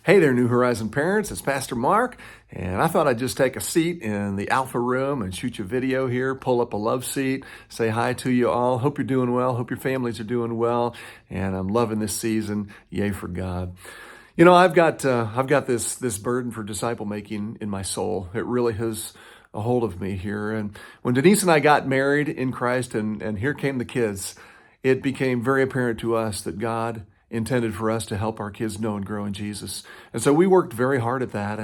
Hey there, New Horizon parents. It's Pastor Mark, and I thought I'd just take a seat in the Alpha room and shoot you a video here, pull up a love seat, say hi to you all. Hope you're doing well. Hope your families are doing well, and I'm loving this season. Yay for God. You know, I've got this burden for disciple making in my soul. It really has a hold of me here. And when Denise and I got married in Christ, and here came the kids, it became very apparent to us that God intended for us to help our kids know and grow in Jesus. And so we worked very hard at that,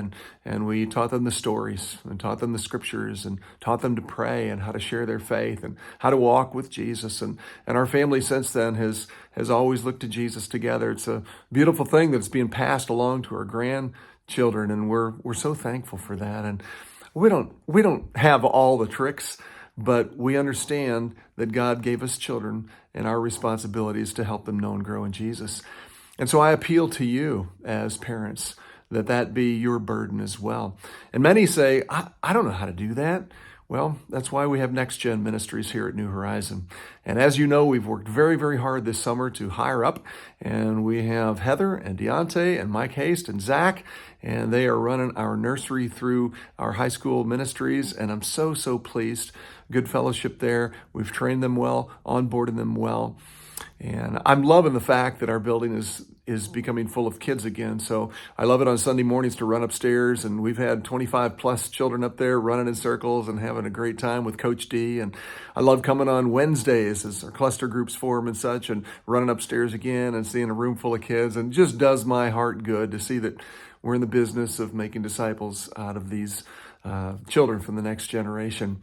and we taught them the stories and taught them the scriptures and taught them to pray and how to share their faith and how to walk with Jesus. And our family since then has always looked to Jesus together. It's a beautiful thing that's being passed along to our grandchildren, and we're so thankful for that. And we don't have all the tricks, but we understand that God gave us children, and our responsibility is to help them know and grow in Jesus. And so I appeal to you as parents that be your burden as well. And many say, I don't know how to do that. Well, that's why we have Nextgen Ministries here at New Horizon. And as you know, we've worked very, very hard this summer to hire up. And we have Heather and Deontay and Mike Haste and Zach, and they are running our nursery through our high school ministries. And I'm so, so pleased. Good fellowship there. We've trained them well, onboarded them well. And I'm loving the fact that our building is becoming full of kids again. So I love it on Sunday mornings to run upstairs, and we've had 25 plus children up there running in circles and having a great time with Coach D. And I love coming on Wednesdays as our cluster groups form and such, and running upstairs again and seeing a room full of kids. And it just does my heart good to see that we're in the business of making disciples out of these children from the next generation.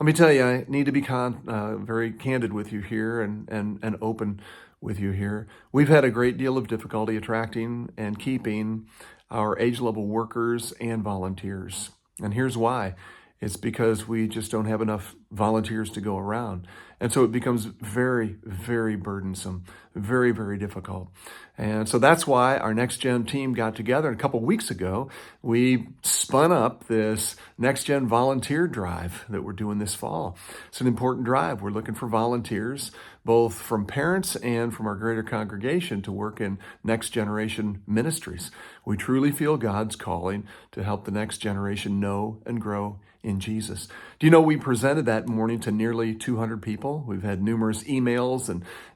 Let me tell you, I need to be very candid with you here and open with you here. We've had a great deal of difficulty attracting and keeping our age level workers and volunteers. And here's why. It's because we just don't have enough volunteers to go around. And so it becomes very, very burdensome, very, very difficult. And so that's why our Nextgen team got together. And a couple weeks ago, we spun up this Nextgen volunteer drive that we're doing this fall. It's an important drive. We're looking for volunteers, both from parents and from our greater congregation, to work in next generation ministries. We truly feel God's calling to help the next generation know and grow in Jesus. Do you know we presented that morning to nearly 200 people? We've had numerous emails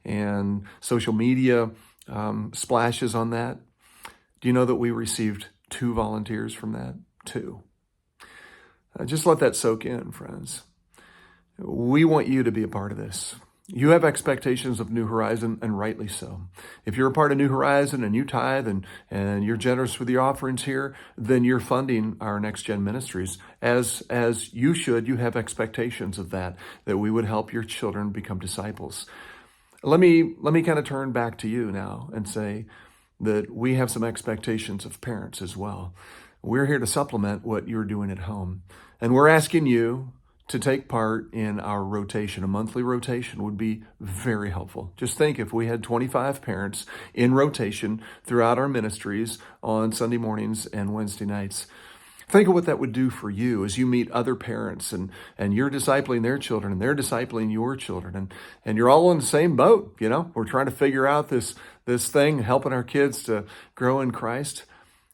and social media splashes on that. Do you know that we received 2 volunteers from that? 2. Just let that soak in, friends. We want you to be a part of this. You have expectations of New Horizon, and rightly so. If you're a part of New Horizon and you tithe and you're generous with your offerings here, then you're funding our Nextgen ministries. As you should, you have expectations of that we would help your children become disciples. Let me kind of turn back to you now and say that we have some expectations of parents as well. We're here to supplement what you're doing at home. And we're asking you to take part in our rotation. A monthly rotation would be very helpful. Just think if we had 25 parents in rotation throughout our ministries on Sunday mornings and Wednesday nights. Think of what that would do for you as you meet other parents and you're discipling their children and they're discipling your children and you're all in the same boat. You know, we're trying to figure out this thing, helping our kids to grow in Christ.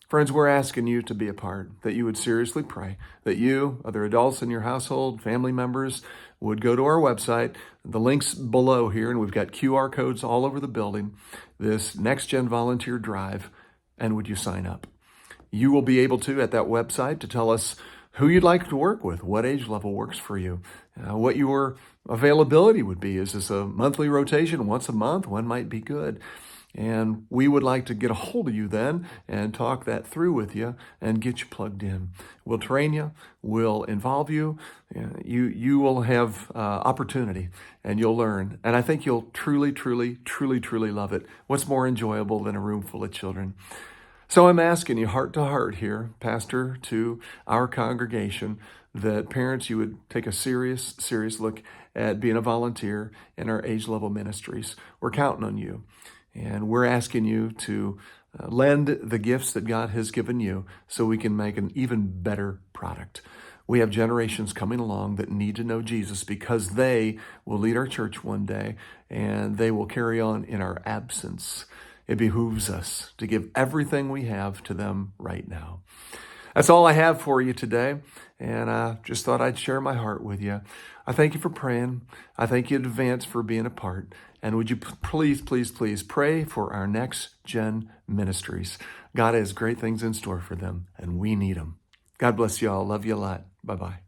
Friends, we're asking you to be a part, that you would seriously pray, that you, other adults in your household, family members, would go to our website. The link's below here, and we've got QR codes all over the building, this Nextgen Volunteer Drive, and would you sign up? You will be able to, at that website, to tell us who you'd like to work with, what age level works for you, what your availability would be. Is this a monthly rotation, once a month? When might be good? And we would like to get a hold of you then and talk that through with you and get you plugged in. We'll train you. We'll involve you. You will have opportunity and you'll learn. And I think you'll truly, truly, truly, truly love it. What's more enjoyable than a room full of children? So I'm asking you heart to heart here, Pastor, to our congregation, that parents, you would take a serious, serious look at being a volunteer in our age level ministries. We're counting on you. And we're asking you to lend the gifts that God has given you so we can make an even better product. We have generations coming along that need to know Jesus because they will lead our church one day and they will carry on in our absence. it behooves us to give everything we have to them right now. That's all I have for you today, and I just thought I'd share my heart with you. I thank you for praying. I thank you in advance for being a part. And would you please, please, please pray for our Next Gen Ministries. God has great things in store for them, and we need them. God bless you all. Love you a lot. Bye-bye.